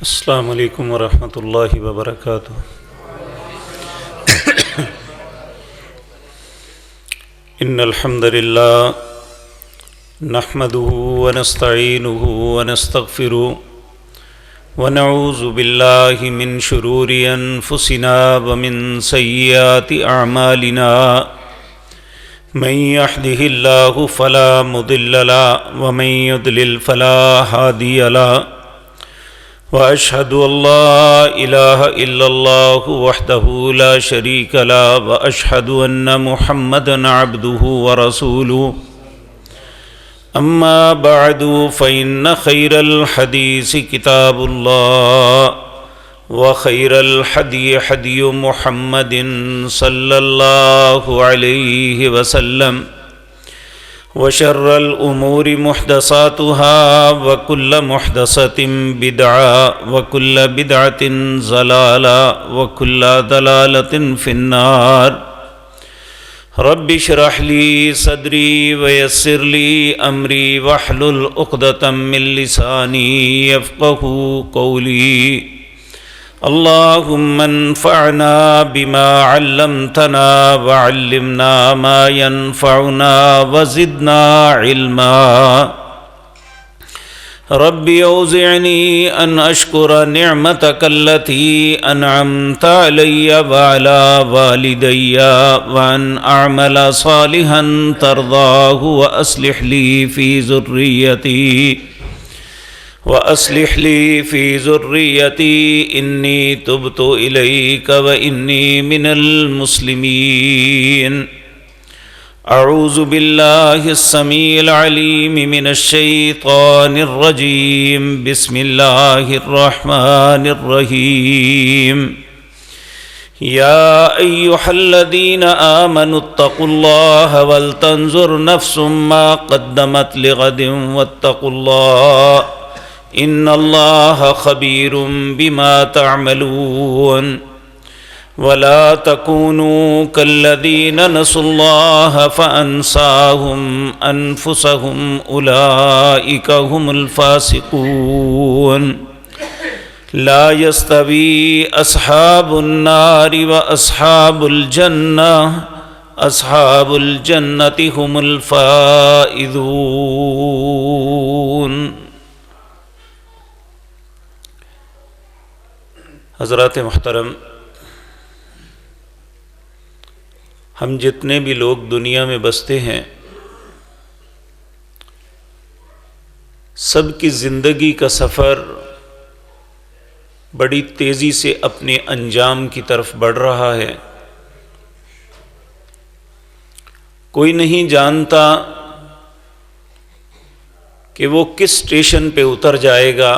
السلام علیکم ورحمۃ اللہ وبرکاتہ۔ ان الحمد للہ نحمده ونستعینه ونستغفره ونعوذ باللہ من شرور انفسنا ومن سیئات اعمالنا من يهده اللہ فلا مضل له ومن يضلل فلا هادی له وأشهد أن لا إله إلا الله وحده لا شريك له وأشهد أن محمدًا عبده ورسوله أما بعد فإن خير الحديث كتاب الله وخير الهدي هدي محمد صلى الله عليه وسلم وشر الأمور محدثاتها وكل محدثة بدعة وكل بدعة ضلالة وكل ضلالة في النار رب اشرح لي صدري ويسر لي أمري واحلل عقدة من لساني يفقهوا قولي اللهم انفعنا بما علمتنا وعلمنا ما ينفعنا وزدنا علما رب اوزعني ان اشكر نعمتك التي انعمت علي وعلى والدي وان اعمل صالحا ترضاه واصلح لي في ذريتي إني تبت إليك وإني من المسلمين أعوذ بالله السميع العليم من الشيطان الرجيم بسم الله الرحمن الرحيم يا أيها الذين آمنوا اتقوا الله ولتنظر نفس ما قدمت لغد واتقوا الله ان اللہ خبیر بما تعملون ولا تکونوا کالذین نسوا اللہ فانساہم انفسہم اولئک هم الفاسقون لا یستوی اصحاب النار واصحاب الجنہ اصحاب الجنۃ هم الفائزون۔ حضرات محترم، ہم جتنے بھی لوگ دنیا میں بستے ہیں سب کی زندگی کا سفر بڑی تیزی سے اپنے انجام کی طرف بڑھ رہا ہے۔ کوئی نہیں جانتا کہ وہ کس اسٹیشن پہ اتر جائے گا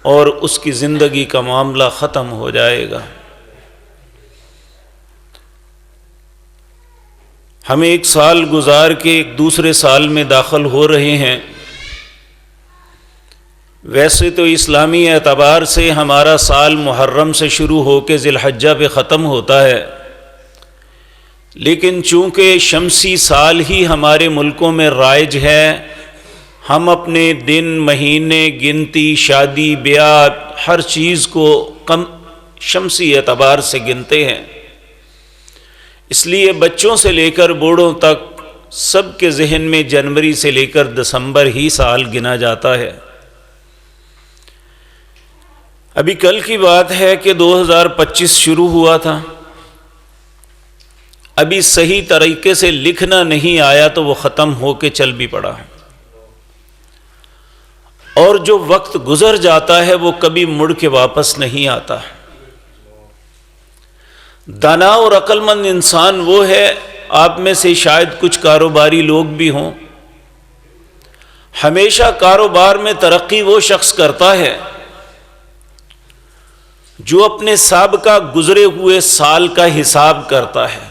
اور اس کی زندگی کا معاملہ ختم ہو جائے گا۔ ہم ایک سال گزار کے ایک دوسرے سال میں داخل ہو رہے ہیں۔ ویسے تو اسلامی اعتبار سے ہمارا سال محرم سے شروع ہو کے ذی الحجہ پہ ختم ہوتا ہے، لیکن چونکہ شمسی سال ہی ہمارے ملکوں میں رائج ہے، ہم اپنے دن، مہینے، گنتی، شادی، بیاہ، ہر چیز کو کم شمسی اعتبار سے گنتے ہیں۔ اس لیے بچوں سے لے کر بوڑھوں تک سب کے ذہن میں جنوری سے لے کر دسمبر ہی سال گنا جاتا ہے۔ ابھی کل کی بات ہے کہ 2025 شروع ہوا تھا، ابھی صحیح طریقے سے لکھنا نہیں آیا تو وہ ختم ہو کے چل بھی پڑا ہے، اور جو وقت گزر جاتا ہے وہ کبھی مڑ کے واپس نہیں آتا۔ دانا اور عقل مند انسان وہ ہے، آپ میں سے شاید کچھ کاروباری لوگ بھی ہوں، ہمیشہ کاروبار میں ترقی وہ شخص کرتا ہے جو اپنے سابقہ گزرے ہوئے سال کا حساب کرتا ہے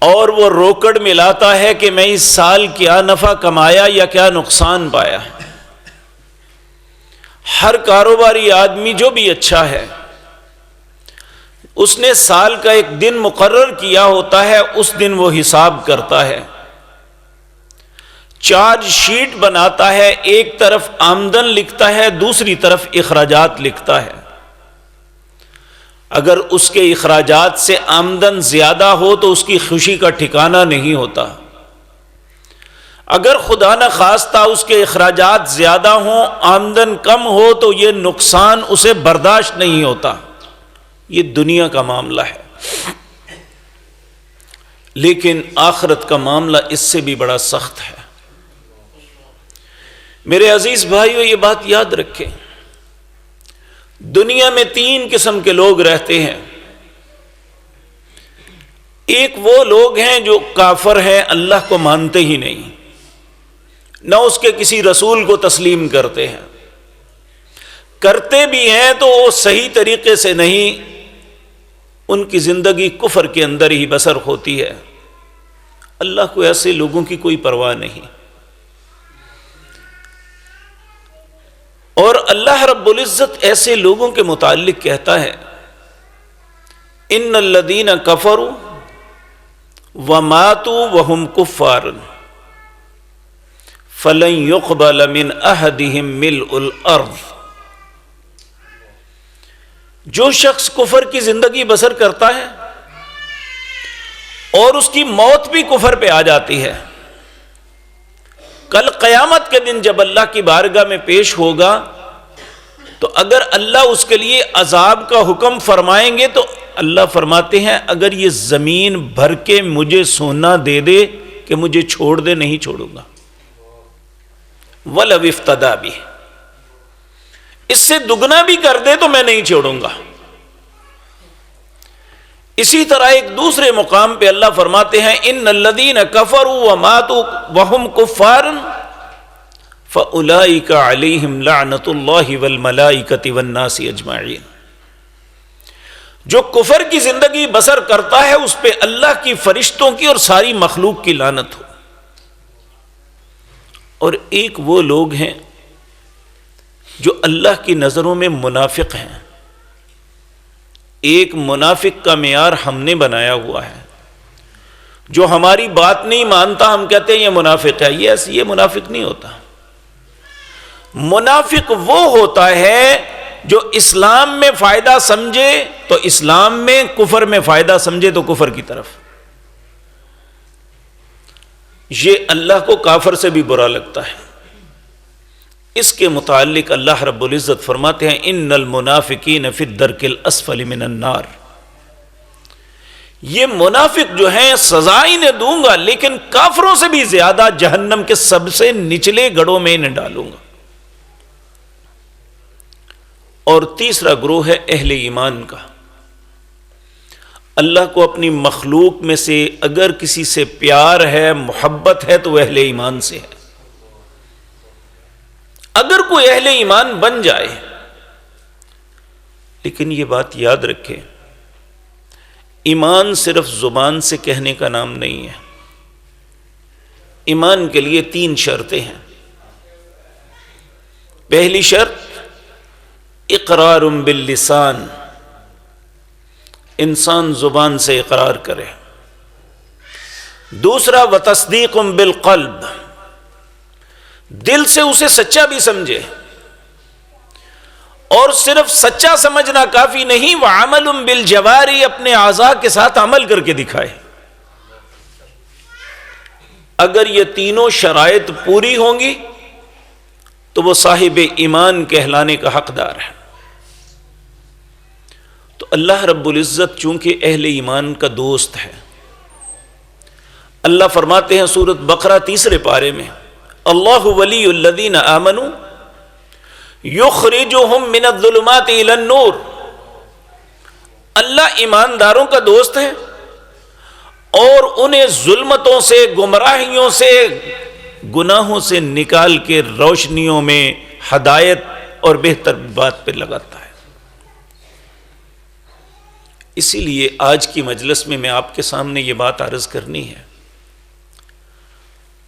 اور وہ روکڑ ملاتا ہے کہ میں اس سال کیا نفع کمایا یا کیا نقصان پایا۔ ہر کاروباری آدمی جو بھی اچھا ہے اس نے سال کا ایک دن مقرر کیا ہوتا ہے، اس دن وہ حساب کرتا ہے۔ چارج شیٹ بناتا ہے، ایک طرف آمدن لکھتا ہے، دوسری طرف اخراجات لکھتا ہے۔ اگر اس کے اخراجات سے آمدن زیادہ ہو تو اس کی خوشی کا ٹھکانہ نہیں ہوتا، اگر خدا نخواستہ اس کے اخراجات زیادہ ہوں، آمدن کم ہو تو یہ نقصان اسے برداشت نہیں ہوتا۔ یہ دنیا کا معاملہ ہے، لیکن آخرت کا معاملہ اس سے بھی بڑا سخت ہے۔ میرے عزیز بھائیو، یہ بات یاد رکھیں، دنیا میں 3 قسم کے لوگ رہتے ہیں۔ ایک وہ لوگ ہیں جو کافر ہیں، اللہ کو مانتے ہی نہیں، نہ اس کے کسی رسول کو تسلیم کرتے ہیں، کرتے بھی ہیں تو وہ صحیح طریقے سے نہیں، ان کی زندگی کفر کے اندر ہی بسر ہوتی ہے۔ اللہ کو ایسے لوگوں کی کوئی پرواہ نہیں۔ اور اللہ رب العزت ایسے لوگوں کے متعلق کہتا ہے، ان الذین کفروا وماتوا وهم کفار فلن يقبل من احدهم ملء الارض۔ جو شخص کفر کی زندگی بسر کرتا ہے اور اس کی موت بھی کفر پہ آ جاتی ہے، کل قیامت کے دن جب اللہ کی بارگاہ میں پیش ہوگا تو اگر اللہ اس کے لیے عذاب کا حکم فرمائیں گے تو اللہ فرماتے ہیں اگر یہ زمین بھر کے مجھے سونا دے دے کہ مجھے چھوڑ دے، نہیں چھوڑوں گا۔ وَلَوِ افْتَدَى بِهِ، اس سے دگنا بھی کر دے تو میں نہیں چھوڑوں گا۔ اسی طرح ایک دوسرے مقام پہ اللہ فرماتے ہیں ان الذین کفروا وماتوا وهم کفار فاولئک علیہم لعنۃ اللہ والملائکۃ والناس اجمعین۔ جو کفر کی زندگی بسر کرتا ہے اس پہ اللہ کی، فرشتوں کی اور ساری مخلوق کی لعنت ہو۔ اور ایک وہ لوگ ہیں جو اللہ کی نظروں میں منافق ہیں۔ ایک منافق کا معیار ہم نے بنایا ہوا ہے، جو ہماری بات نہیں مانتا ہم کہتے ہیں یہ منافق ہے، یہ منافق نہیں ہوتا۔ منافق وہ ہوتا ہے جو اسلام میں فائدہ سمجھے تو اسلام میں، کفر میں فائدہ سمجھے تو کفر کی طرف۔ یہ اللہ کو کافر سے بھی برا لگتا ہے۔ اس کے متعلق اللہ رب العزت فرماتے ہیں ان المنافقین فی الدرک الاسفل من النار۔ یہ منافق جو ہیں سزا انہیں دوں گا لیکن کافروں سے بھی زیادہ جہنم کے سب سے نچلے گڑھوں میں انہیں ڈالوں گا۔ اور تیسرا گروہ ہے اہل ایمان کا۔ اللہ کو اپنی مخلوق میں سے اگر کسی سے پیار ہے، محبت ہے تو وہ اہل ایمان سے ہے۔ اگر کوئی اہل ایمان بن جائے، لیکن یہ بات یاد رکھیں، ایمان صرف زبان سے کہنے کا نام نہیں ہے۔ ایمان کے لیے 3 شرطیں ہیں۔ پہلی شرط اقرار باللسان، انسان زبان سے اقرار کرے۔ دوسرا وتصدیق بالقلب، دل سے اسے سچا بھی سمجھے، اور صرف سچا سمجھنا کافی نہیں، وعمل بالجوارح، اپنے اعضاء کے ساتھ عمل کر کے دکھائے۔ اگر یہ تینوں شرائط پوری ہوں گی تو وہ صاحب ایمان کہلانے کا حقدار ہے۔ تو اللہ رب العزت چونکہ اہل ایمان کا دوست ہے، اللہ فرماتے ہیں سورۃ بقرہ 3 پارے میں، اللہ ولی الذین آمنوا یخرجہم من الظلمات الی النور۔ اللہ ایمانداروں کا دوست ہے اور انہیں ظلمتوں سے، گمراہیوں سے، گناہوں سے نکال کے روشنیوں میں، ہدایت اور بہتر بات پہ لگاتا ہے۔ اسی لیے آج کی مجلس میں آپ کے سامنے یہ بات عرض کرنی ہے،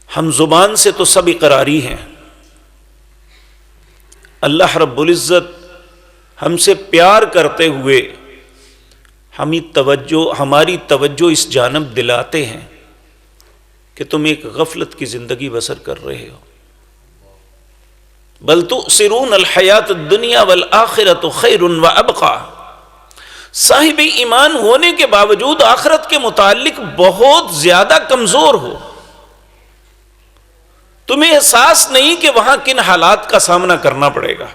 ہم زبان سے تو سب اقراری ہیں، اللہ رب العزت ہم سے پیار کرتے ہوئے ہماری توجہ اس جانب دلاتے ہیں کہ تم ایک غفلت کی زندگی بسر کر رہے ہو. بل تؤثرون الحیات الدنیا والآخرۃ خیر وابقی. صاحب ایمان ہونے کے باوجود آخرت کے متعلق بہت زیادہ کمزور ہو. تمہیں احساس نہیں کہ وہاں کن حالات کا سامنا کرنا پڑے گا.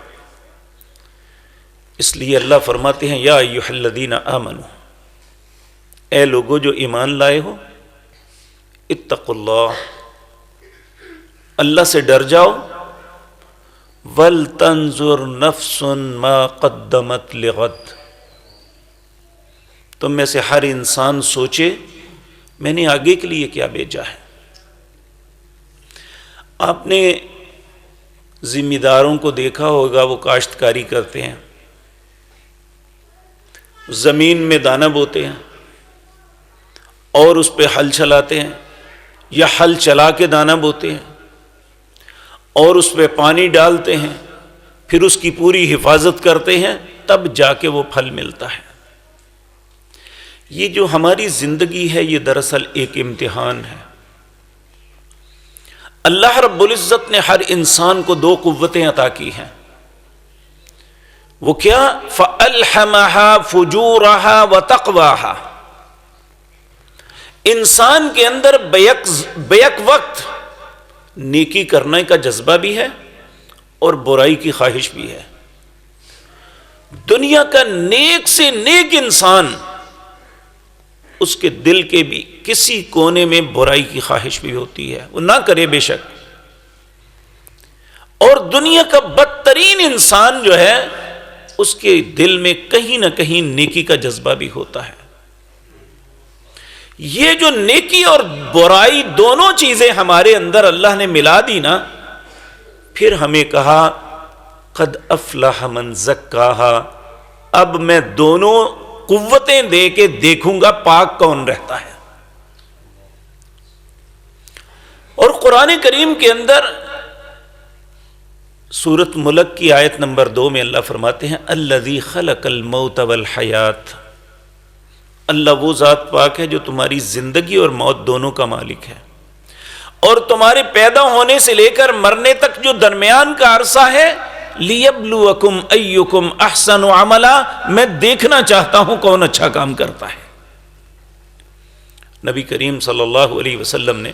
اس لیے اللہ فرماتے ہیں یا ایھا الذین آمنوا، اے لوگو جو ایمان لائے ہو، اتقوا اللہ، اللہ سے ڈر جاؤ، وَلْتَنْظُرْ نَفْسٌ مَا قَدَّمَتْ لِغَدٍ. تم میں سے ہر انسان سوچے میں نے آگے کے لیے کیا بھیجا ہے. آپ نے ذمہ داروں کو دیکھا ہوگا، وہ کاشتکاری کرتے ہیں، زمین میں دانہ بوتے ہیں اور اس پہ ہل چلاتے ہیں، یا ہل چلا کے دانہ بوتے ہیں اور اس پہ پانی ڈالتے ہیں، پھر اس کی پوری حفاظت کرتے ہیں، تب جا کے وہ پھل ملتا ہے. یہ جو ہماری زندگی ہے یہ دراصل ایک امتحان ہے. اللہ رب العزت نے ہر انسان کو 2 قوتیں عطا کی ہیں. وہ کیا؟ فَأَلْحَمَهَا فُجُورَهَا وَتَقْوَاهَا. انسان کے اندر بیک وقت نیکی کرنے کا جذبہ بھی ہے اور برائی کی خواہش بھی ہے. دنیا کا نیک سے نیک انسان، اس کے دل کے بھی کسی کونے میں برائی کی خواہش بھی ہوتی ہے، وہ نہ کرے بے شک. اور دنیا کا بدترین انسان جو ہے اس کے دل میں کہیں نہ کہیں نیکی کا جذبہ بھی ہوتا ہے. یہ جو نیکی اور برائی دونوں چیزیں ہمارے اندر اللہ نے ملا دی نا، پھر ہمیں کہا قد افلح من زکاہا. اب میں دونوں قوتیں دے کے دیکھوں گا پاک کون رہتا ہے. اور قرآن کریم کے اندر سورۃ ملک کی آیت نمبر 2 میں اللہ فرماتے ہیں الذی خلق الموت والحیات. اللہ وہ ذات پاک ہے جو تمہاری زندگی اور موت دونوں کا مالک ہے، اور تمہارے پیدا ہونے سے لے کر مرنے تک جو درمیان کا عرصہ ہے، لیبلوکم ایکم احسن عملا، میں دیکھنا چاہتا ہوں کون اچھا کام کرتا ہے. نبی کریم صلی اللہ علیہ وسلم نے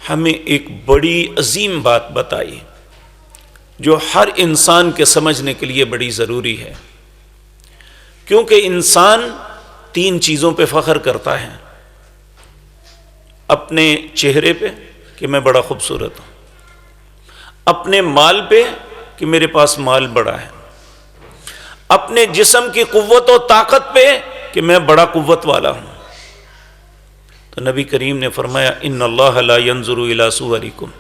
ہمیں ایک بڑی عظیم بات بتائی جو ہر انسان کے سمجھنے کے لیے بڑی ضروری ہے. کیونکہ انسان 3 چیزوں پہ فخر کرتا ہے: اپنے چہرے پہ کہ میں بڑا خوبصورت ہوں، اپنے مال پہ کہ میرے پاس مال بڑا ہے، اپنے جسم کی قوت و طاقت پہ کہ میں بڑا قوت والا ہوں. تو نبی کریم نے فرمایا ان اللہ لا ينظر الى صورکم.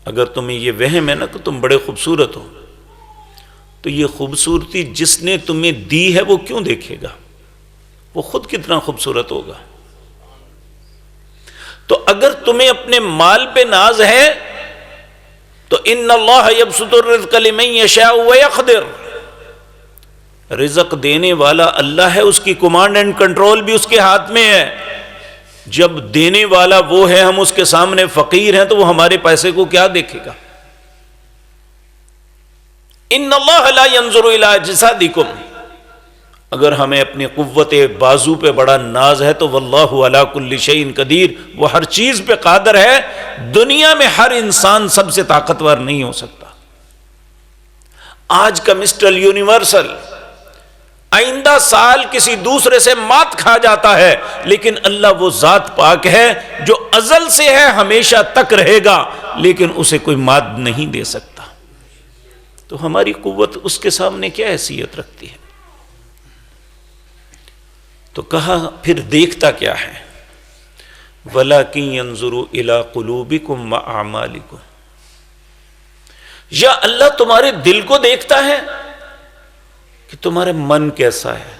اگر تمہیں یہ وہم ہے نا کہ تم بڑے خوبصورت ہو، تو یہ خوبصورتی جس نے تمہیں دی ہے وہ کیوں دیکھے گا؟ وہ خود کتنا خوبصورت ہوگا. تو اگر تمہیں اپنے مال پہ ناز ہے تو ان اللہ یبسط الرزق لمن یشاء ویقدر. رزق دینے والا اللہ ہے، اس کی کمانڈ اینڈ کنٹرول بھی اس کے ہاتھ میں ہے. جب دینے والا وہ ہے، ہم اس کے سامنے فقیر ہیں، تو وہ ہمارے پیسے کو کیا دیکھے گا؟ ان اللہ لا ينظر الى اجسادکم. اگر ہمیں اپنی قوت بازو پہ بڑا ناز ہے تو واللہ علی کل شیء قدیر، وہ ہر چیز پہ قادر ہے. دنیا میں ہر انسان سب سے طاقتور نہیں ہو سکتا. آج کا مسٹر یونیورسل آئندہ سال کسی دوسرے سے مات کھا جاتا ہے، لیکن اللہ وہ ذات پاک ہے جو ازل سے ہے، ہمیشہ تک رہے گا، لیکن اسے کوئی مات نہیں دے سکتا. تو ہماری قوت اس کے سامنے کیا حیثیت رکھتی ہے؟ تو کہا پھر دیکھتا کیا ہے؟ وَلَٰكِن يَنظُرُ إِلَىٰ قُلُوبِكُمْ وَأَعْمَالِكُمْ. یا اللہ تمہارے دل کو دیکھتا ہے کہ تمہارا من کیسا ہے.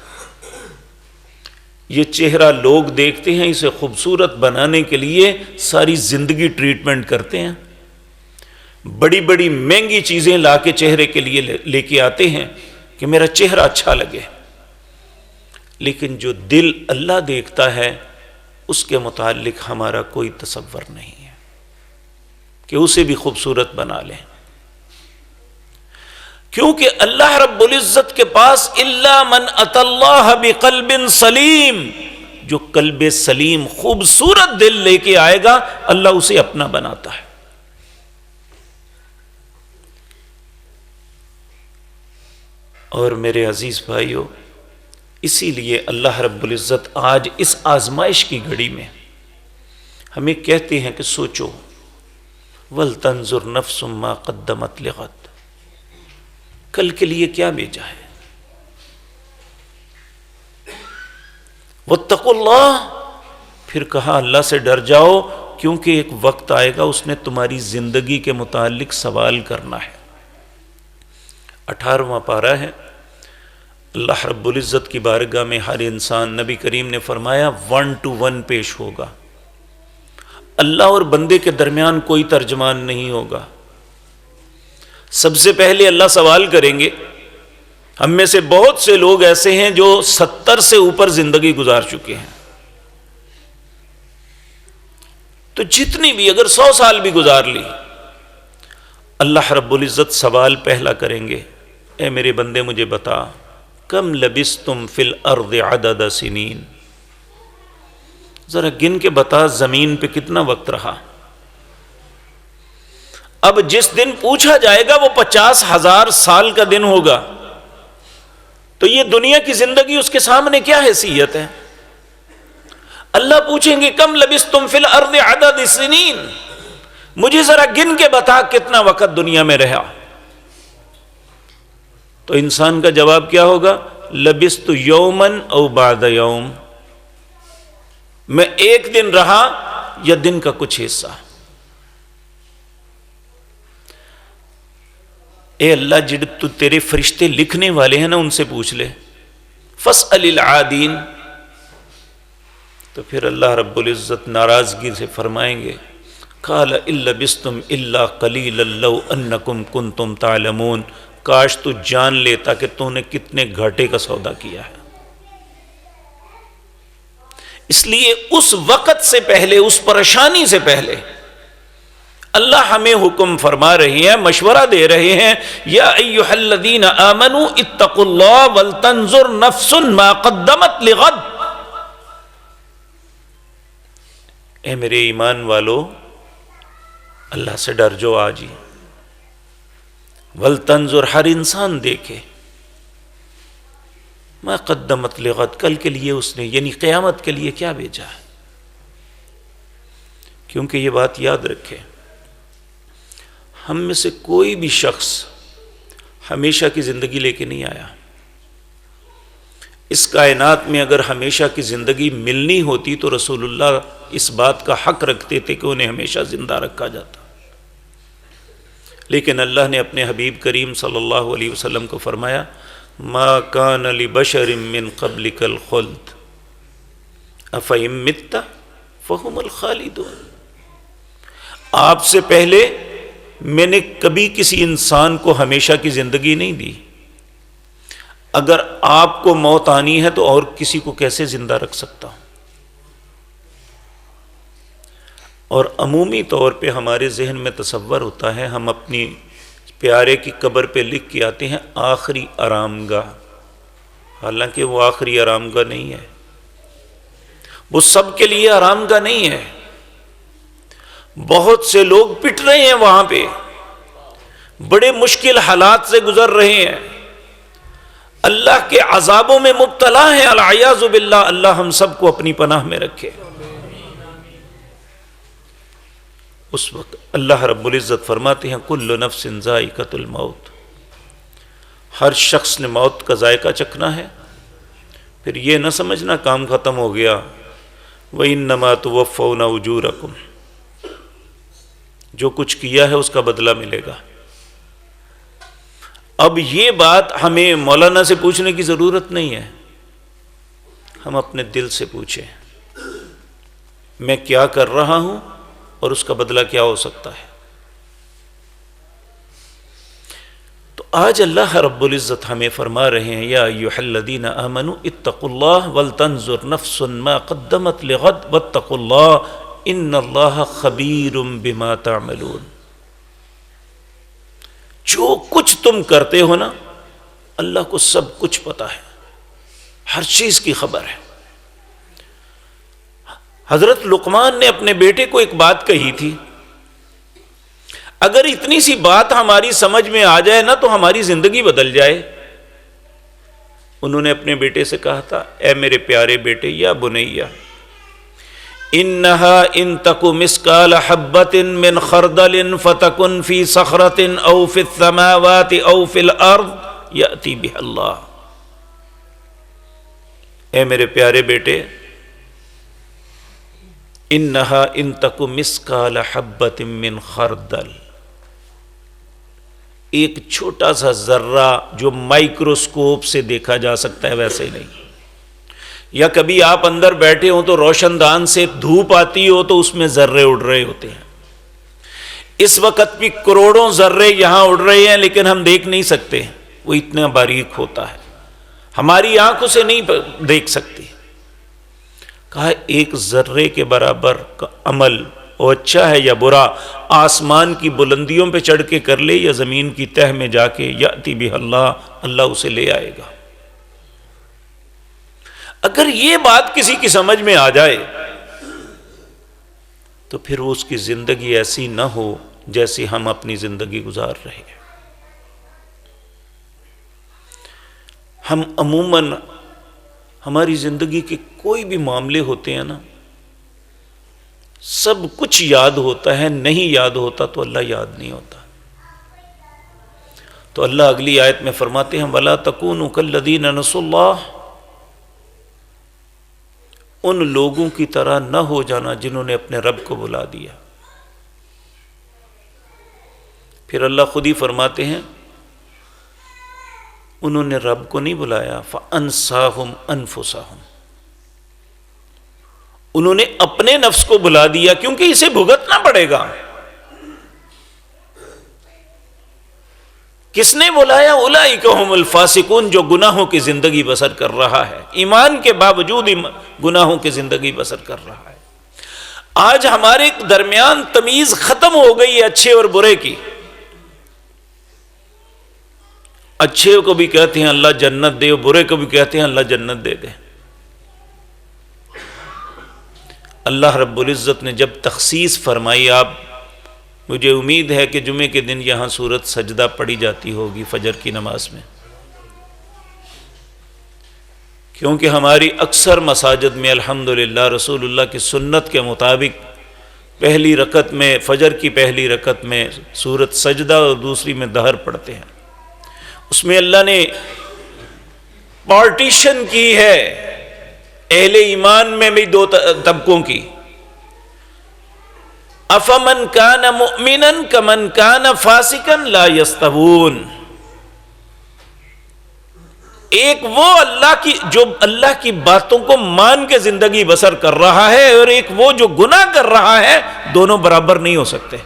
یہ چہرہ لوگ دیکھتے ہیں، اسے خوبصورت بنانے کے لیے ساری زندگی ٹریٹمنٹ کرتے ہیں، بڑی بڑی مہنگی چیزیں لا کے چہرے کے لیے لے کے آتے ہیں کہ میرا چہرہ اچھا لگے. لیکن جو دل اللہ دیکھتا ہے اس کے متعلق ہمارا کوئی تصور نہیں ہے کہ اسے بھی خوبصورت بنا لیں، کیونکہ اللہ رب العزت کے پاس الا من اتى اللہ بقلب سلیم، جو قلب سلیم خوبصورت دل لے کے آئے گا اللہ اسے اپنا بناتا ہے۔ اور میرے عزیز بھائیو، اسی لیے اللہ رب العزت آج اس آزمائش کی گھڑی میں ہمیں کہتے ہیں کہ سوچو، وَلْتَنْظُرْ نَفْسٌ مَا قَدَّمَتْ لِغَدٍ، کل کے لیے کیا بھیجا ہے۔ وَاتَّقُوا اللَّهَ، پھر کہا اللہ سے ڈر جاؤ، کیونکہ ایک وقت آئے گا اس نے تمہاری زندگی کے متعلق سوال کرنا ہے۔ 18واں پارہ ہے، اللہ رب العزت کی بارگاہ میں ہر انسان، نبی کریم نے فرمایا 1 to 1 پیش ہوگا، اللہ اور بندے کے درمیان کوئی ترجمان نہیں ہوگا۔ سب سے پہلے اللہ سوال کریں گے، ہم میں سے بہت سے لوگ ایسے ہیں جو 70 سے اوپر زندگی گزار چکے ہیں، تو جتنی بھی اگر 100 سال بھی گزار لی، اللہ رب العزت سوال پہلا کریں گے، اے میرے بندے مجھے بتا، کم لبستم فی الارض عدد سنین، ذرا گن کے بتا زمین پہ کتنا وقت رہا۔ اب جس دن پوچھا جائے گا وہ 50,000 سال کا دن ہوگا، تو یہ دنیا کی زندگی اس کے سامنے کیا حیثیت ہے؟ اللہ پوچھیں گے کم لبستم فی الارض عدد سنین، مجھے ذرا گن کے بتا کتنا وقت دنیا میں رہا۔ تو انسان کا جواب کیا ہوگا؟ لبست یومن او بعد یوم، میں ایک دن رہا یا دن کا کچھ حصہ۔ اے اللہ، جب تو تیرے فرشتے لکھنے والے ہیں نا، ان سے پوچھ لے، فاسأل العادین۔ تو پھر اللہ رب العزت ناراضگی سے فرمائیں گے، قال ان لبستم الا قلیلا لو انکم کنتم تعلمون، کاش تو جان لیتا کہ تو نے کتنے گھاٹے کا سودا کیا ہے۔ اس لیے اس وقت سے پہلے، اس پریشانی سے پہلے اللہ ہمیں حکم فرما رہے ہیں، مشورہ دے رہے ہیں، یا ایھا الذین آمنوا اتقوا اللہ ولتنظر نفس ما قدمت لغد۔ اے میرے ایمان والو، اللہ سے ڈر جو آج ہی، ولتنظر، ہر انسان دیکھے، ما قدمت لغد، کل کے لیے اس نے یعنی قیامت کے لیے کیا بھیجا ہے۔ کیونکہ یہ بات یاد رکھے، ہم میں سے کوئی بھی شخص ہمیشہ کی زندگی لے کے نہیں آیا۔ اس کائنات میں اگر ہمیشہ کی زندگی ملنی ہوتی تو رسول اللہ اس بات کا حق رکھتے تھے کہ انہیں ہمیشہ زندہ رکھا جاتا، لیکن اللہ نے اپنے حبیب کریم صلی اللہ علیہ وسلم کو فرمایا، ما کان لبشر من قبلک الخلد افئن مت فہم الخالدون۔ آپ سے پہلے میں نے کبھی کسی انسان کو ہمیشہ کی زندگی نہیں دی، اگر آپ کو موت آنی ہے تو اور کسی کو کیسے زندہ رکھ سکتا ہوں؟ اور عمومی طور پہ ہمارے ذہن میں تصور ہوتا ہے، ہم اپنی پیارے کی قبر پہ لکھ کے آتے ہیں آخری آرام گاہ، حالانکہ وہ آخری آرام گاہ نہیں ہے، وہ سب کے لیے آرام گاہ نہیں ہے۔ بہت سے لوگ پٹ رہے ہیں وہاں پہ، بڑے مشکل حالات سے گزر رہے ہیں، اللہ کے عذابوں میں مبتلا ہیں، العیاذ باللہ۔ اللہ ہم سب کو اپنی پناہ میں رکھے۔ اس وقت اللہ رب العزت فرماتے ہیں کل نفس ذائقۃ الموت، ہر شخص نے موت کا ذائقہ چکھنا ہے۔ پھر یہ نہ سمجھنا کام ختم ہو گیا، وَإِنَّمَا تُوَفَّوْنَ أُجُورَكُمْ، جو کچھ کیا ہے اس کا بدلہ ملے گا۔ اب یہ بات ہمیں مولانا سے پوچھنے کی ضرورت نہیں ہے، ہم اپنے دل سے پوچھیں، میں کیا کر رہا ہوں اور اس کا بدلہ کیا ہو سکتا ہے۔ تو آج اللہ رب العزت ہمیں فرما رہے ہیں یا ایھا الذین آمنوا اتقوا اللہ ولتنظر نفس ما قدمت لغد واتقوا اللہ ان اللہ خبیر بما تعملون. جو کچھ تم کرتے ہو نا اللہ کو سب کچھ پتا ہے، ہر چیز کی خبر ہے. حضرت لقمان نے اپنے بیٹے کو ایک بات کہی تھی، اگر اتنی سی بات ہماری سمجھ میں آ جائے نا تو ہماری زندگی بدل جائے. انہوں نے اپنے بیٹے سے کہا تھا اے میرے پیارے بیٹے یا بنیا انہا ان تک مثقال حبۃ من خردل فتکن فی صخرۃ او فی السماوات او فی الارض یأتی بها اللہ. اے میرے پیارے بیٹے انہا ان تک مثقال حبۃ من خردل، ایک چھوٹا سا ذرہ جو مائکروسکوپ سے دیکھا جا سکتا ہے ویسے ہی نہیں، یا کبھی آپ اندر بیٹھے ہوں تو روشن دان سے دھوپ آتی ہو تو اس میں ذرے اڑ رہے ہوتے ہیں. اس وقت بھی کروڑوں ذرے یہاں اڑ رہے ہیں لیکن ہم دیکھ نہیں سکتے، وہ اتنا باریک ہوتا ہے ہماری آنکھوں سے نہیں دیکھ سکتی. کہا ایک ذرے کے برابر کا عمل وہ اچھا ہے یا برا آسمان کی بلندیوں پہ چڑھ کے کر لے یا زمین کی تہ میں جا کے یأتی بہ اللہ، اللہ اسے لے آئے گا. اگر یہ بات کسی کی سمجھ میں آ جائے تو پھر اس کی زندگی ایسی نہ ہو جیسی ہم اپنی زندگی گزار رہے ہیں. ہم عموماً ہماری زندگی کے کوئی بھی معاملے ہوتے ہیں نا سب کچھ یاد ہوتا ہے، نہیں یاد ہوتا تو اللہ یاد نہیں ہوتا. تو اللہ اگلی آیت میں فرماتے ہیں وَلَا تَكُونُوا كَالَّذِينَ نَسُوا اللَّهَ، ان لوگوں کی طرح نہ ہو جانا جنہوں نے اپنے رب کو بلا دیا. پھر اللہ خود ہی فرماتے ہیں انہوں نے رب کو نہیں بلایا فَأَنْسَاهُمْ أَنفُسَهُمْ، انہوں نے اپنے نفس کو بلا دیا کیونکہ اسے بھگتنا پڑے گا. کس نے بلایا؟ اولئک هم الفاسقون، جو گناہوں کی زندگی بسر کر رہا ہے، ایمان کے باوجود گناہوں کی زندگی بسر کر رہا ہے. آج ہمارے درمیان تمیز ختم ہو گئی ہے اچھے اور برے کی. اچھے کو بھی کہتے ہیں اللہ جنت دے، برے کو بھی کہتے ہیں اللہ جنت دے دے. اللہ رب العزت نے جب تخصیص فرمائی، آپ مجھے امید ہے کہ جمعے کے دن یہاں سورۃ سجدہ پڑھی جاتی ہوگی فجر کی نماز میں، کیونکہ ہماری اکثر مساجد میں الحمدللہ رسول اللہ کی سنت کے مطابق پہلی رکعت میں، فجر کی پہلی رکعت میں سورۃ سجدہ اور دوسری میں دہر پڑھتے ہیں. اس میں اللہ نے پارٹیشن کی ہے اہل ایمان میں بھی دو طبقوں کی. افمن کان مؤمنا کمن کان فاسقا لا یستوون، ایک وہ جو اللہ کی باتوں کو مان کے زندگی بسر کر رہا ہے اور ایک وہ جو گناہ کر رہا ہے، دونوں برابر نہیں ہو سکتے،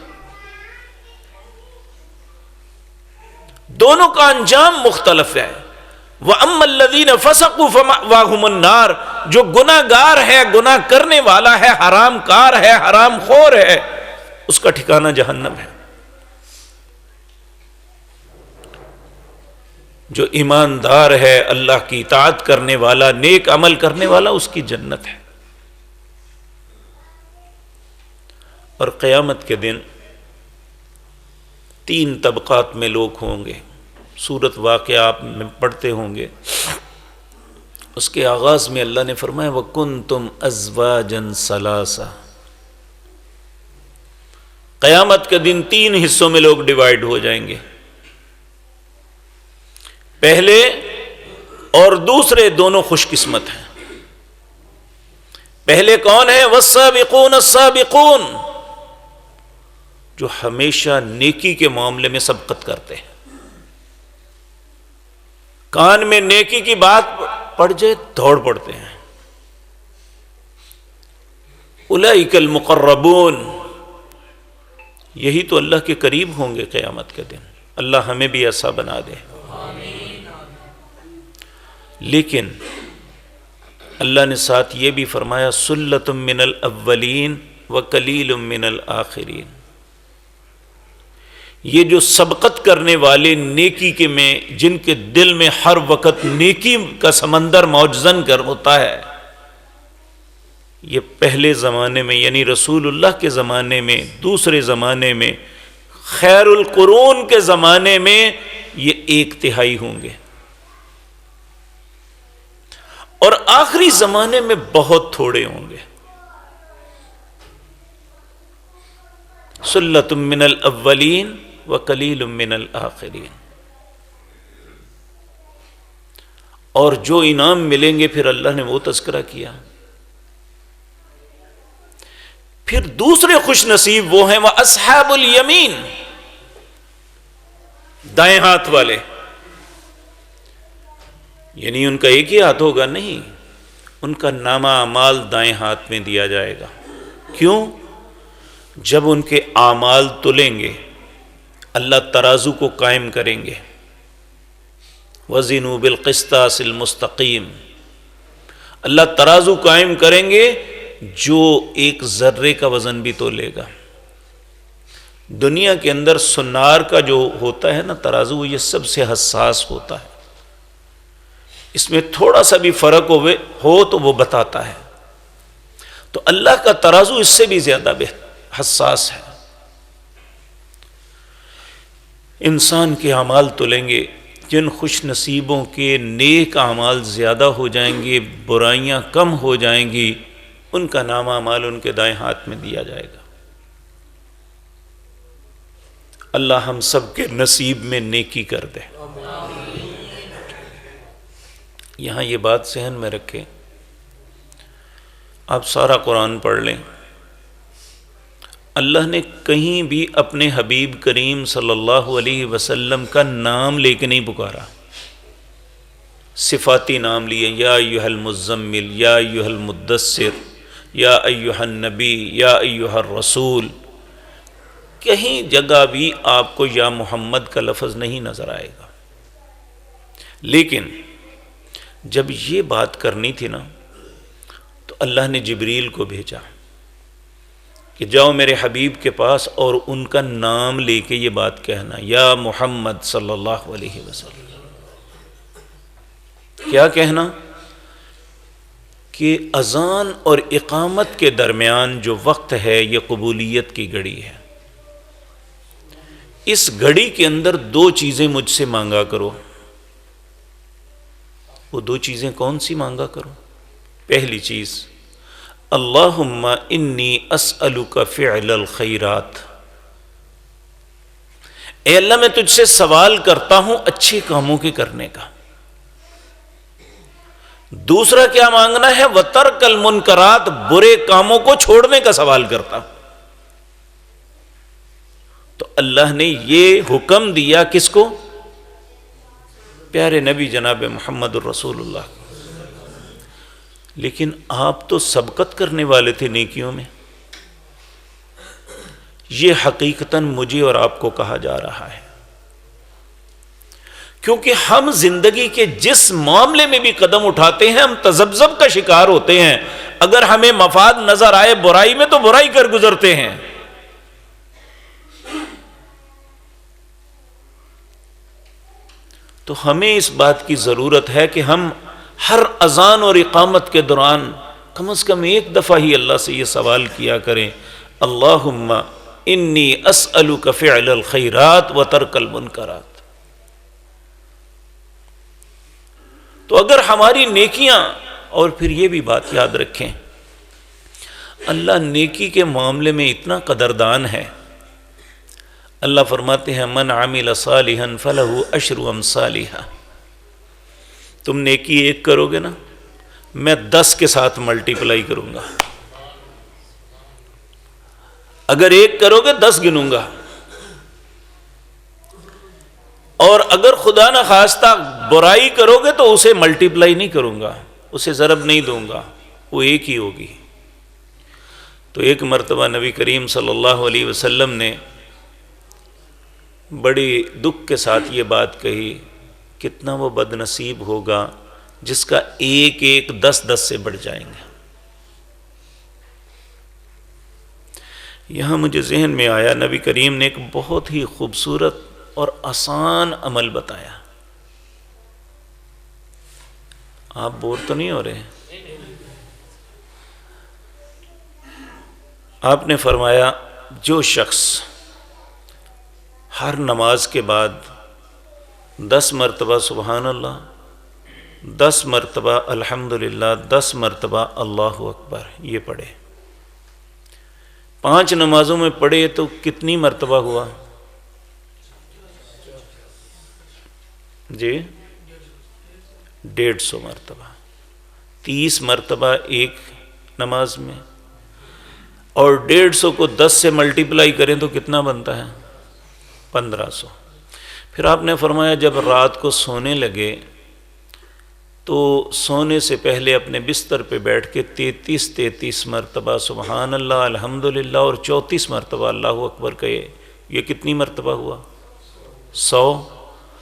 دونوں کا انجام مختلف ہے. وَأَمَّا الَّذِينَ فَسَقُوا فَمَأْوَاهُمُ النَّارُ، جو گناہ گار ہے، گناہ کرنے والا ہے، حرام کار ہے، حرام خور ہے، اس کا ٹھکانہ جہنم ہے. جو ایماندار ہے، اللہ کی اطاعت کرنے والا، نیک عمل کرنے والا، اس کی جنت ہے. اور قیامت کے دن 3 طبقات میں لوگ ہوں گے. سورت واقعہ آپ میں پڑھتے ہوں گے، اس کے آغاز میں اللہ نے فرمایا وَكُنْتُمْ أَزْوَاجًا ثَلَاثًا. قیامت کے دن 3 حصوں میں لوگ ڈیوائیڈ ہو جائیں گے. پہلے اور دوسرے دونوں خوش قسمت ہیں. پہلے کون ہے؟ وَالسَّابِقُونَ السَّابِقُونَ، جو ہمیشہ نیکی کے معاملے میں سبقت کرتے ہیں. کان میں نیکی کی بات پڑ جائے دوڑ پڑتے ہیں. اولئک المقربون، یہی تو اللہ کے قریب ہوں گے قیامت کے دن. اللہ ہمیں بھی ایسا بنا دے۔ لیکن اللہ نے ساتھ یہ بھی فرمایا سلۃ من الاولین وقلیل من الآخرین، یہ جو سبقت کرنے والے نیکی کے میں، جن کے دل میں ہر وقت نیکی کا سمندر موجزن کر ہوتا ہے، یہ پہلے زمانے میں یعنی رسول اللہ کے زمانے میں، دوسرے زمانے میں، خیر القرون کے زمانے میں یہ 1/3 ہوں گے، اور آخری زمانے میں بہت تھوڑے ہوں گے۔ سلۃ من الاولین وقلیل من الآخرین، اور جو انعام ملیں گے پھر اللہ نے وہ تذکرہ کیا۔ پھر دوسرے خوش نصیب وہ ہیں وہ اصحاب الیمین، دائیں ہاتھ والے، یعنی ان کا ایک ہی ہاتھ ہوگا؟ نہیں، ان کا نامہ اعمال دائیں ہاتھ میں دیا جائے گا۔ کیوں؟ جب ان کے اعمال تلیں گے، اللہ ترازو کو قائم کریں گے، وزنوا بالقسطاس المستقیم، اللہ ترازو قائم کریں گے جو ایک ذرے کا وزن بھی تولے گا۔ دنیا کے اندر سنار کا جو ہوتا ہے نا ترازو، یہ سب سے حساس ہوتا ہے، اس میں تھوڑا سا بھی فرق ہو تو وہ بتاتا ہے۔ تو اللہ کا ترازو اس سے بھی زیادہ حساس ہے۔ انسان کے اعمال تلیں گے، جن خوش نصیبوں کے نیک اعمال زیادہ ہو جائیں گے، برائیاں کم ہو جائیں گی، ان کا نامہ اعمال ان کے دائیں ہاتھ میں دیا جائے گا۔ اللہ ہم سب کے نصیب میں نیکی کر دے۔ یہاں یہ بات ذہن میں رکھیں، آپ سارا قرآن پڑھ لیں، اللہ نے کہیں بھی اپنے حبیب کریم صلی اللہ علیہ وسلم کا نام لے کے نہیں پکارا، صفاتی نام لیے، یا ایھا المزمل، یا ایھا المدثر، یا ایھا النبی، یا ایھا الرسول، کہیں جگہ بھی آپ کو یا محمد کا لفظ نہیں نظر آئے گا۔ لیکن جب یہ بات کرنی تھی نا تو اللہ نے جبریل کو بھیجا کہ جاؤ میرے حبیب کے پاس اور ان کا نام لے کے یہ بات کہنا، یا محمد صلی اللہ علیہ وسلم۔ کیا کہنا؟ کہ اذان اور اقامت کے درمیان جو وقت ہے یہ قبولیت کی گھڑی ہے، اس گھڑی کے اندر 2 چیزیں مجھ سے مانگا کرو۔ وہ 2 چیزیں کون سی مانگا کرو؟ پہلی چیز، اللہم انی اسألک فعل الخیرات، اے اللہ میں تجھ سے سوال کرتا ہوں اچھے کاموں کے کرنے کا۔ دوسرا کیا مانگنا ہے؟ وترک المنکرات، برے کاموں کو چھوڑنے کا سوال کرتا ہوں۔ تو اللہ نے یہ حکم دیا کس کو؟ پیارے نبی جناب محمد الرسول اللہ۔ لیکن آپ تو سبقت کرنے والے تھے نیکیوں میں، یہ حقیقتاً مجھے اور آپ کو کہا جا رہا ہے، کیونکہ ہم زندگی کے جس معاملے میں بھی قدم اٹھاتے ہیں ہم تذبذب کا شکار ہوتے ہیں۔ اگر ہمیں مفاد نظر آئے برائی میں تو برائی کر گزرتے ہیں۔ تو ہمیں اس بات کی ضرورت ہے کہ ہم ہر اذان اور اقامت کے دوران کم از کم ایک دفعہ ہی اللہ سے یہ سوال کیا کریں، اللہم انی اسألک فعل الخیرات وترک المنکرات۔ تو اگر ہماری نیکیاں، اور پھر یہ بھی بات یاد رکھیں، اللہ نیکی کے معاملے میں اتنا قدردان ہے، اللہ فرماتے ہیں من عمل صالحا فلہ عشر امثالھا، تم نیکی 1 کرو گے نا، میں 10 کے ساتھ ملٹیپلائی کروں گا۔ اگر 1 کرو گے 10 گنوں گا، اور اگر خدا نہ خواستہ برائی کرو گے تو اسے ملٹیپلائی نہیں کروں گا، اسے ضرب نہیں دوں گا، وہ 1 ہی ہوگی۔ تو ایک مرتبہ نبی کریم صلی اللہ علیہ وسلم نے بڑی دکھ کے ساتھ یہ بات کہی، کتنا وہ بد نصیب ہوگا جس کا ایک ایک 10 سے بڑھ جائیں گے۔ یہاں مجھے ذہن میں آیا نبی کریم نے ایک بہت ہی خوبصورت اور آسان عمل بتایا۔ آپ بور تو نہیں ہو رہے؟ آپ نے فرمایا جو شخص ہر نماز کے بعد 10 مرتبہ سبحان اللہ، 10 مرتبہ الحمدللہ، 10 مرتبہ اللہ اکبر یہ پڑھے، 5 نمازوں میں پڑھے تو کتنی مرتبہ ہوا؟ جی 150 مرتبہ، 30 مرتبہ ایک نماز میں، اور 150 کو 10 سے ملٹیپلائی کریں تو کتنا بنتا ہے؟ 1500۔ پھر آپ نے فرمایا جب رات کو سونے لگے تو سونے سے پہلے اپنے بستر پہ بیٹھ کے 33 مرتبہ سبحان اللہ الحمدللہ اور 34 مرتبہ اللہ اکبر کہے۔ یہ کتنی مرتبہ ہوا؟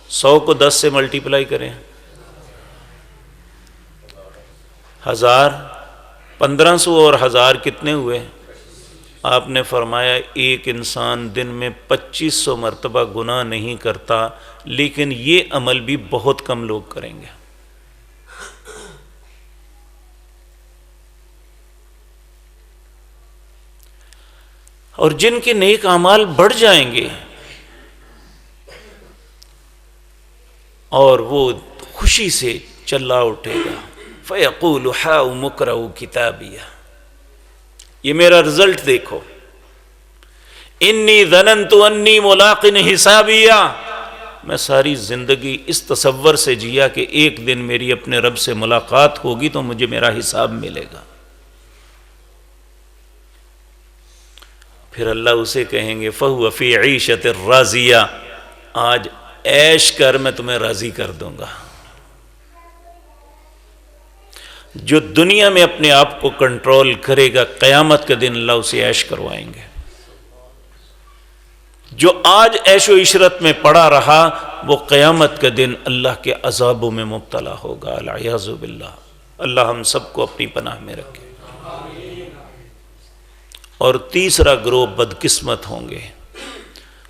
100 کو 10 سے ملٹیپلائی کریں، 1000، 1500 اور 1000 کتنے ہوئے؟ آپ نے فرمایا ایک انسان دن میں 2500 مرتبہ گناہ نہیں کرتا، لیکن یہ عمل بھی بہت کم لوگ کریں گے۔ اور جن کے نیک اعمال بڑھ جائیں گے اور وہ خوشی سے چلا اٹھے گا، فَيَقُولُ هَاؤْمُ اقْرَءُوا كِتَابِيَهْ، یہ میرا رزلٹ دیکھو، انی ظننت انی ملاق حسابیہ، میں ساری زندگی اس تصور سے جیا کہ ایک دن میری اپنے رب سے ملاقات ہوگی تو مجھے میرا حساب ملے گا۔ پھر اللہ اسے کہیں گے فَهُوَ فِي عِيشَةٍ رَاضِيَةٍ، آج عیش کر میں تمہیں راضی کر دوں گا۔ جو دنیا میں اپنے آپ کو کنٹرول کرے گا قیامت کے دن اللہ اسے عیش کروائیں گے۔ جو آج عیش و عشرت میں پڑا رہا وہ قیامت کے دن اللہ کے عذابوں میں مبتلا ہوگا، العیاذ باللہ۔ اللہ ہم سب کو اپنی پناہ میں رکھے۔ اور تیسرا گروہ بدقسمت ہوں گے،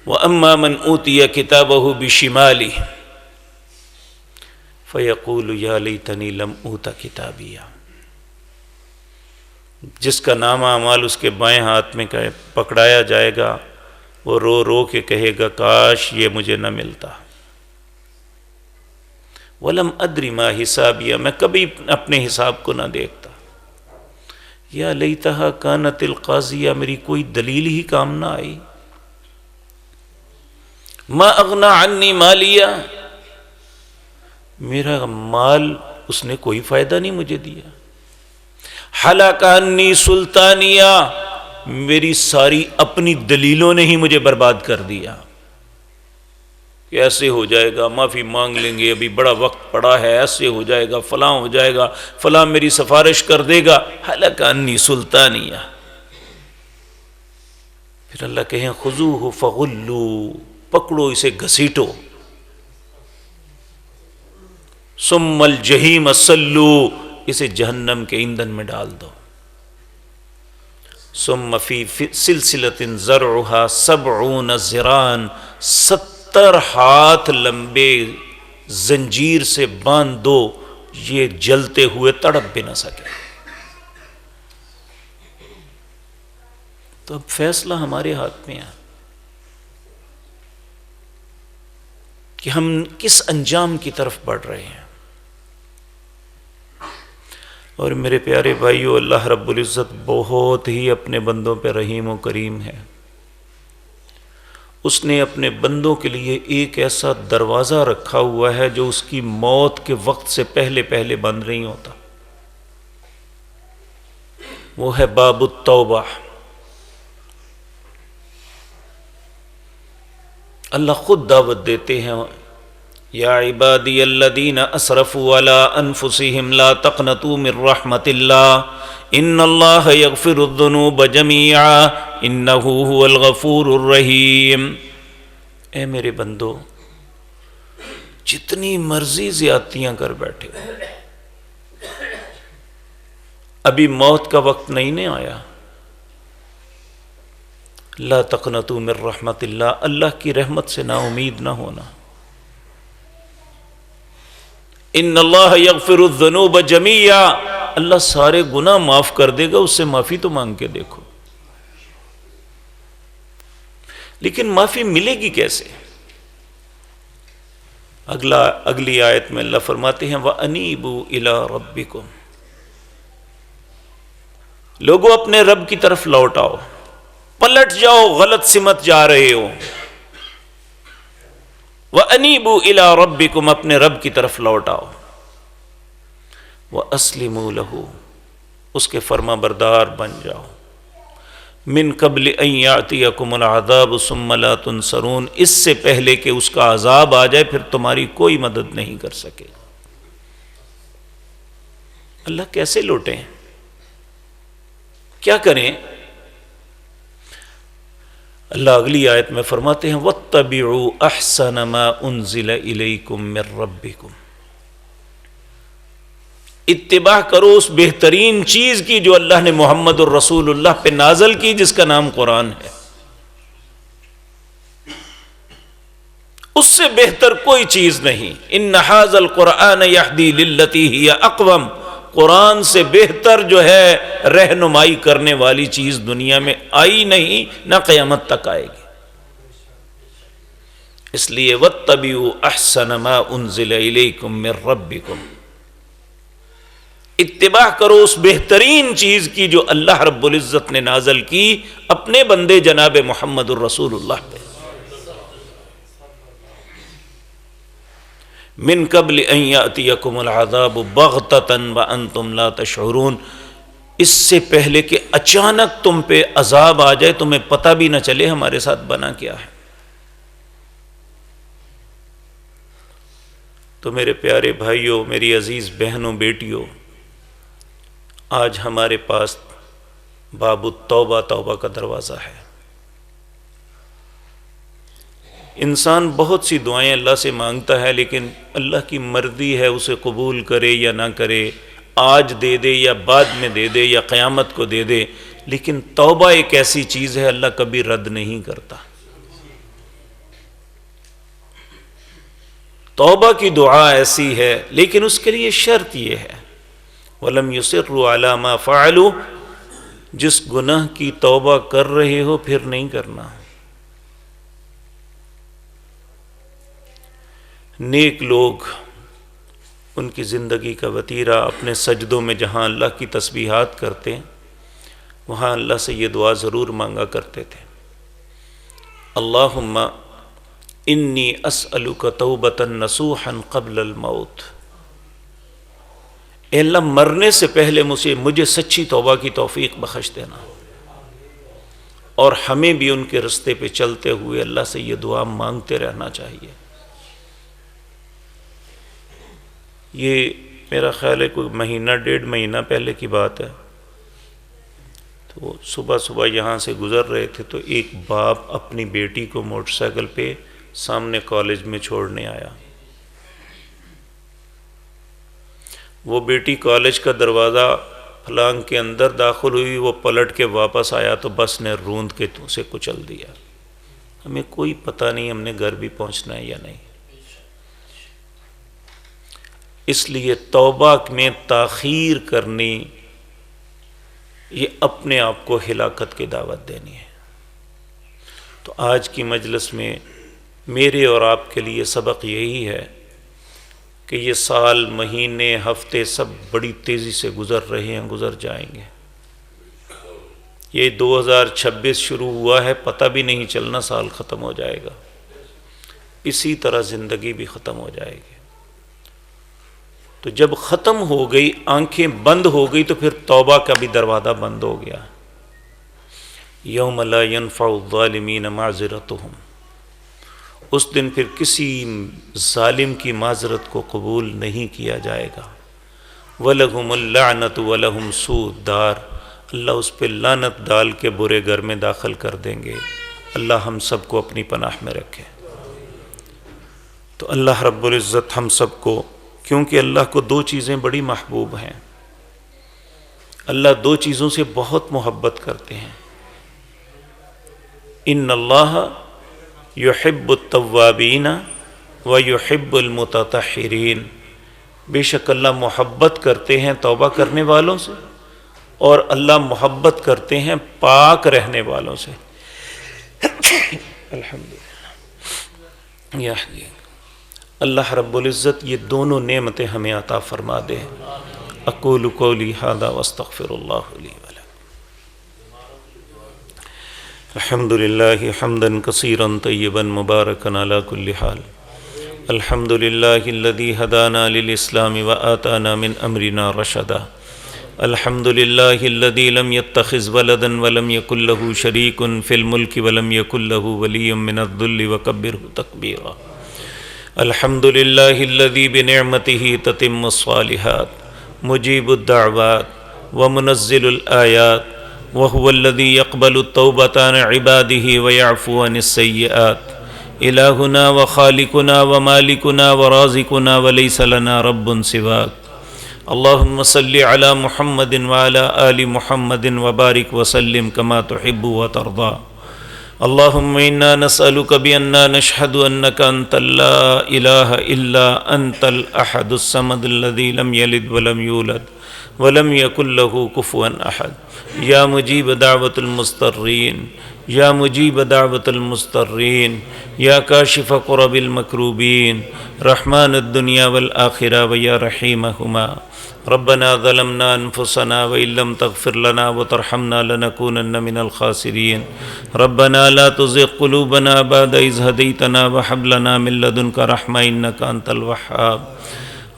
وَأَمَّا مَنْ أُوتِيَ كِتَابَهُ بِشِمَالِهِ فَيَقُولُ يَا لَيْتَنِي لَمْ أُوتَ كِتَابِيَهْ، جس کا نامہ اعمال اس کے بائیں ہاتھ میں پکڑایا جائے گا، وہ رو رو کے کہے گا کاش یہ مجھے نہ ملتا۔ وَلَمْ أَدْرِ مَا حِسَابِيَهْ، میں کبھی اپنے حساب کو نہ دیکھتا۔ یا لیتہا کانت القاضیہ، میری کوئی دلیل ہی کام نہ آئی۔ ما اغنا عنی مالیہ، میرا مال اس نے کوئی فائدہ نہیں مجھے دیا۔ ہلاک عنی سلطانیہ، میری ساری اپنی دلیلوں نے ہی مجھے برباد کر دیا کہ ایسے ہو جائے گا، معافی مانگ لیں گے، ابھی بڑا وقت پڑا ہے، ایسے ہو جائے گا، فلاں ہو جائے گا، فلاں میری سفارش کر دے گا۔ ہلاک عنی سلطانیہ۔ پھر اللہ کہیں خذوہ فغلوا، پکڑو اسے گھسیٹو، ثم الجحیم صلوا، اسے جہنم کے ایندھن میں ڈال دو، ثم فی سلسلۃ ذرعها 70 ذراعا، 70 ہاتھ لمبے زنجیر سے باندھ دو، یہ جلتے ہوئے تڑپ بھی نہ سکے۔ تو اب فیصلہ ہمارے ہاتھ میں ہے کہ ہم کس انجام کی طرف بڑھ رہے ہیں۔ اور میرے پیارے بھائیو، اللہ رب العزت بہت ہی اپنے بندوں پہ رحیم و کریم ہے۔ اس نے اپنے بندوں کے لیے ایک ایسا دروازہ رکھا ہوا ہے جو اس کی موت کے وقت سے پہلے پہلے بند نہیں ہوتا، وہ ہے باب التوبہ۔ اللہ خود دعوت دیتے ہیں، یا عبادی الذین اسرفوا علی انفسہم لا تقنطوا من رحمت اللہ ان اللہ یغفر الذنوب جمیعا انہ هو الغفور الرحیم۔ اے میرے بندو، جتنی مرضی زیادتیاں کر بیٹھے، ابھی موت کا وقت نہیں آیا۔ لا تقنطوا من رحمت اللہ، اللہ کی رحمت سے نا امید نہ ہونا۔ ان اللہ یغفر الذنوب جمیعا، اللہ سارے گناہ معاف کر دے گا، اس سے معافی تو مانگ کے دیکھو۔ لیکن معافی ملے گی کیسے؟ اگلی آیت میں اللہ فرماتے ہیں وَأَنِيبُوا إِلَىٰ رَبِّكُمْ، لوگوں اپنے رب کی طرف لوٹ آؤ، پلٹ جاؤ غلط سمت جا رہے ہو۔ وَأَنِيبُوا إِلَىٰ رَبِّكُمْ، اپنے رب کی طرف لوٹ آؤ۔ وَأَسْلِمُوا لَهُ، اس کے فرما بردار بن جاؤ۔ من قبل ان یاتیکم العذاب ثم لا تنصرون، اس سے پہلے کہ اس کا عذاب آ جائے پھر تمہاری کوئی مدد نہیں کر سکے۔ اللہ کیسے لوٹیں؟ کیا کریں؟ اللہ اگلی آیت میں فرماتے ہیں وَاتَّبِعُوا أَحْسَنَ مَا أُنزِلَ إِلَيْكُم مِّن رَّبِّكُمْ، اتباع کرو اس بہترین چیز کی جو اللہ نے محمد الرسول اللہ پہ نازل کی، جس کا نام قرآن ہے۔ اس سے بہتر کوئی چیز نہیں۔ ان ھذا القرآن یہدی للتی ہی اقوم، قرآن سے بہتر جو ہے رہنمائی کرنے والی چیز دنیا میں آئی نہیں، نہ قیامت تک آئے گی۔ اس لیے واتبعوا احسن ما انزل الیکم من ربکم، اتباع کرو اس بہترین چیز کی جو اللہ رب العزت نے نازل کی اپنے بندے جناب محمد الرسول اللہ پہ۔ من قبل ان یاتیکم العذاب بغتۃ وانتم لا تشعرون، اس سے پہلے کہ اچانک تم پہ عذاب آ جائے، تمہیں پتہ بھی نہ چلے ہمارے ساتھ بنا کیا ہے۔ تو میرے پیارے بھائیوں، میری عزیز بہنوں، بیٹیوں، آج ہمارے پاس باب التوبہ، توبہ کا دروازہ ہے۔ انسان بہت سی دعائیں اللہ سے مانگتا ہے، لیکن اللہ کی مرضی ہے اسے قبول کرے یا نہ کرے، آج دے دے یا بعد میں دے دے یا قیامت کو دے دے، لیکن توبہ ایک ایسی چیز ہے اللہ کبھی رد نہیں کرتا۔ توبہ کی دعا ایسی ہے، لیکن اس کے لیے شرط یہ ہے وَلَمْ يُصِرُّوا عَلَىٰ مَا فَعَلُوا، جس گناہ کی توبہ کر رہے ہو پھر نہیں کرنا۔ نیک لوگ، ان کی زندگی کا وتیرہ اپنے سجدوں میں جہاں اللہ کی تسبیحات کرتے وہاں اللہ سے یہ دعا ضرور مانگا کرتے تھے، اللہم انی اسألک توبۃ نصوحا قبل الموت، اے اللہ مرنے سے پہلے مجھے سچی توبہ کی توفیق بخش دینا۔ اور ہمیں بھی ان کے رستے پہ چلتے ہوئے اللہ سے یہ دعا مانگتے رہنا چاہیے۔ یہ میرا خیال ہے کوئی مہینہ ڈیڑھ مہینہ پہلے کی بات ہے، تو صبح صبح یہاں سے گزر رہے تھے تو ایک باپ اپنی بیٹی کو موٹر سائیکل پہ سامنے کالج میں چھوڑنے آیا۔ وہ بیٹی کالج کا دروازہ پھلانگ کے اندر داخل ہوئی، وہ پلٹ کے واپس آیا تو بس نے روند کے اسے کچل دیا۔ ہمیں کوئی پتہ نہیں ہم نے گھر بھی پہنچنا ہے یا نہیں۔ اس لیے توبہ میں تاخیر کرنی یہ اپنے آپ کو ہلاکت کی دعوت دینی ہے۔ تو آج کی مجلس میں میرے اور آپ کے لیے سبق یہی ہے کہ یہ سال، مہینے، ہفتے سب بڑی تیزی سے گزر رہے ہیں، گزر جائیں گے۔ یہ 2026 شروع ہوا ہے، پتہ بھی نہیں چلنا سال ختم ہو جائے گا، اسی طرح زندگی بھی ختم ہو جائے گی۔ تو جب ختم ہو گئی، آنکھیں بند ہو گئی، تو پھر توبہ کا بھی دروازہ بند ہو گیا۔ یوم لا ینفع الظالمین معذرتہم، اس دن پھر کسی ظالم کی معذرت کو قبول نہیں کیا جائے گا۔ وَلَهُمُ اللَّعْنَةُ وَلَهُمْ سُوءُ الدَّارِ، اللہ اس پہ لعنت ڈال کے برے گھر میں داخل کر دیں گے۔ اللہ ہم سب کو اپنی پناہ میں رکھے۔ تو اللہ رب العزت ہم سب کو، کیونکہ اللہ کو دو چیزیں بڑی محبوب ہیں، اللہ دو چیزوں سے بہت محبت کرتے ہیں، ان اللہ یحب التوابین ویحب المتطہرین، بے شک اللہ محبت کرتے ہیں توبہ کرنے والوں سے، اور اللہ محبت کرتے ہیں پاک رہنے والوں سے۔ الحمدللہ، اللہ رب العزت یہ دونوں نعمتیں ہمیں عطا فرما دے۔ اقول قولی ھذا واستغفر اللہ لی ولکم۔ الحمد للہ حمدا کثیرا طیبا مبارکا علی کل حال۔ الحمد للہ الذی ھدانا للاسلام وآتانا من امرنا رشدا۔ الحمد للہ الذی لم يتخذ ولدا ولم یکن لہ شریک فی الملک ولم یکن لہ ولی من الذل وکبرہ تکبیرا۔ الحمد للہ الذی بنعمتہ تتم الصالحات مجیب الدعوات ومنزل الآیات وهو الذي يقبل التوبة عن عباده ويعفو عن السيئات إلهنا وخالقنا ومالكنا ورازقنا وليس لنا رب سواك اللهم صل على محمد وعلى آل محمد وبارك وسلم كما تحب وترضى اللهم إنا نسألك بأننا نشهد أنك أنت لا إله إلا أنت الأحد الصمد الذي لم يلد ولم يولد ولم يكن له كفوا أحد یا مجیب دعوت المضطرین یا مجیب دعوت المضطرین یا کاشف کرب المکروبین رحمان الدنیا والآخرہ ویا رحیمہما ربنا ظلمنا انفسنا وإن لم تغفر لنا وترحمنا لنكونن من الخاسرین ربنا لا تزغ قلوبنا بعد إذ هديتنا وهب لنا من لدنك رحمة إنك أنت الوهاب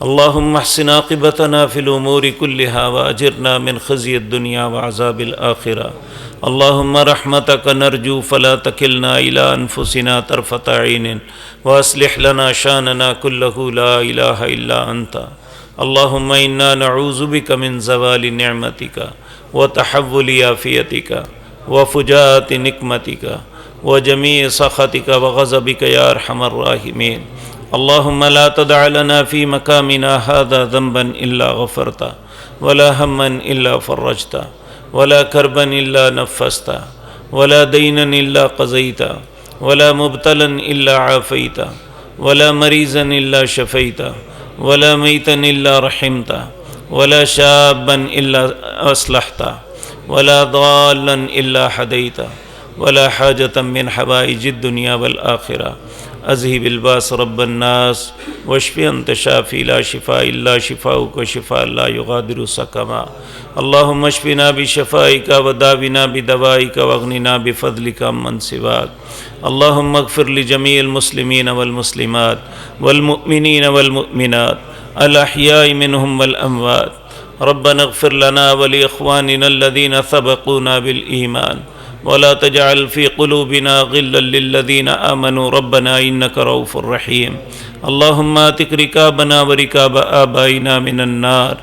اللهم احسن عاقبتنا في الأمور كلها وأجرنا من خزي الدنيا وعذاب الآخرة اللهم رحمتك نرجو فلا تكلنا إلى أنفسنا طرفة عين وأصلح لنا شأننا كله لا إله إلا أنت اللهم إنا نعوذ بك من زوال نعمتك وتحول عافيتك وفجاءة نقمتك وجميع سخطك وغضبك يا أرحم الراحمين اللهم لا تدع لنا في مقامنا هذا ذنبا إلا غفرته ولا هما إلا فرجته ولا كربا إلا نفسته ولا دينا إلا قضيته ولا مبتلا إلا عافيته ولا مريضا إلا شفيته ولا ميتا إلا رحمته ولا شابا إلا أصلحته ولا ضالا إلا هديته ولا حاجة من حوائج الدنيا والآخرة اذهب الباس رب الناس واشف انت شافي لا شفاء الا شفاؤك شفاء لا يغادر سقما اللهم اشفنا بشفائك وداونا بدوائك واغننا بفضلك عمن سواك اللهم اغفر لجميع المسلمين والمسلمات والمؤمنين والمؤمنات الأحياء منهم والأموات ربنا اغفر لنا ولإخواننا الذين سبقونا بالإيمان ولا تجعل في قلوبنا غلا للذين آمنوا ربنا إنك رؤوف رحيم اللهم آتك ركابنا وركاب آبائنا من النار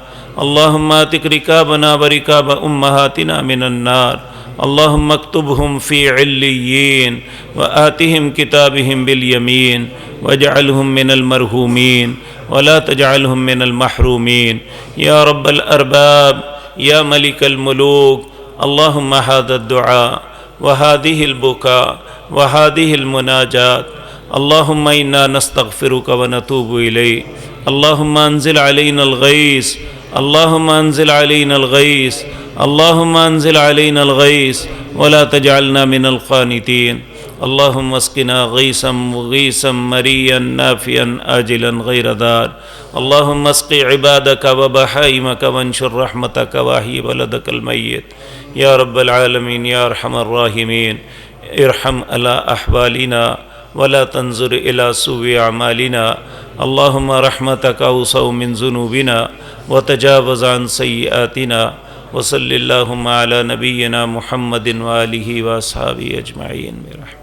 اللهم آتك ركابنا وركاب أمهاتنا من النار اللهم اكتبهم في عليين وآتهم كتابهم باليمين واجعلهم من المرحومين ولا تجعلهم من المحرومين يا رب الأرباب يا ملك الملوك اللهم هذا الدعاء وهذه البكاء وهذه المناجات اللهم إنا نستغفرك ونتوب إليك اللهم أنزل علينا الغيث اللهم أنزل علينا الغيث اللهم أنزل علينا الغيث ولا تجعلنا من القانتين اللهم اسقنا غيثا مغيثا مريا نافعا آجلا غير ذار اللهم اسق عبادك وبهائمك وانشر رحمتك واحيي بلدك الميت يا رب العالمين يا أرحم الراحمين ارحم على أحوالنا ولا تنظر إلى سوء أعمالنا اللهم رحمتك أوسع من ذنوبنا وتجاوز عن سيئاتنا وصل اللهم على نبينا محمد وآله وأصحابه أجمعين برحمتك